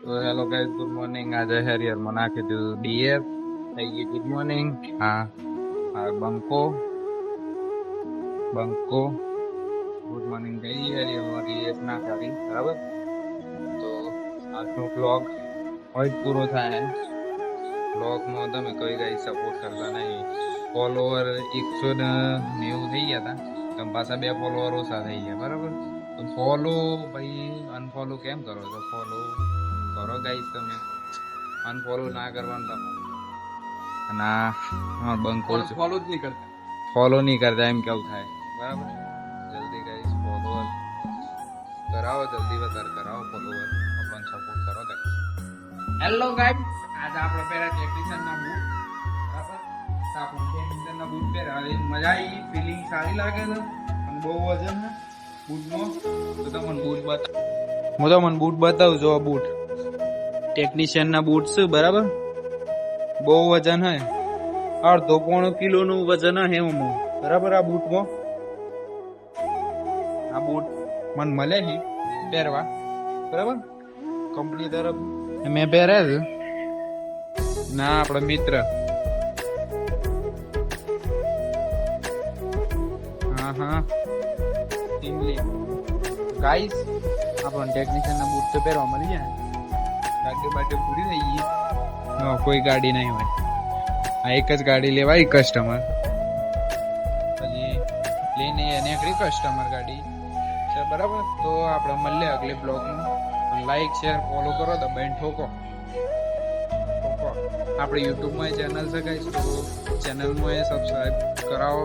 તો hello guys, good morning. આજે હેરિયરમાં નાખી દીધું ડીએફ, થઈ ગઈ ગુડ મોર્નિંગ. હા બંકો ગુડ મોર્નિંગ ગઈ હેરિયરમાં ડીએફ ના કરી, બરાબર. તો આજનો બ્લોગ હોય પૂરો થાય. બ્લોગમાં તમે કોઈ ગાઈ સપોર્ટ કરતા નહીં. ફોલોવર 190 થઈ ગયા હતા, તમે પાછા 2 ફોલોવર ઓછા થઈ ગયા, બરાબર. તો ફોલો ભાઈ અનફોલો કેમ કરો છો? ફોલો કરો ગાઈસ, તમે અનફોલો ના કરવાનું તમે. અને બંકો ફોલો નહીં કરતા એમ કેવું થાય, બરાબર. જલ્દી ગાઈસ ફોલોવર કરાવો, જલ્દી વધારે કરાવો ફોલોવર, આપણને સપોર્ટ કરો ગાઈસ. હેલો ગાઈસ, આજે આપણે પહેલા ટેકનિશિયનના બૂટ, બરાબર. આપણે ટેકનિશિયનના બૂટ પહેરાવી મજા આવી, ફિલિંગ સારી લાગે છે. અને બહુ વજન છે બૂટનો. તો તમને બૂટ બતાવું જો. બૂટ ટેકનિશિયનના બૂટ છે, બરાબર. બહુ વજન હે, 1.5 કિલોનું વજન હે એમાં, બરાબર. આ બૂટમાં આ બૂટ મને મળે છે પહેરવા, બરાબર. કંપની તરફ મેં પહેર્યા છે. ના આપણા મિત્ર, હા ઇમલી ગાઈસ, આપણને ટેકનિશિયનના બૂટ તો પહેરવા મળી જાય. ગાડી બાટી પૂરી થઈ ગઈ, કોઈ ગાડી નહીં હોય. આ એક જ ગાડી લેવાય કસ્ટમર, પછી લઈને નીકળી કસ્ટમર ગાડી છે, બરાબર. તો આપણે મળીએ અગલે બ્લોગમાં. લાઈક શેર ફોલો કરો, દબાઈને ઠોકો. આપણે યુટ્યુબમાં ચેનલ છે ગાઈસ, તો ચેનલમાં સબસ્ક્રાઈબ કરાવો.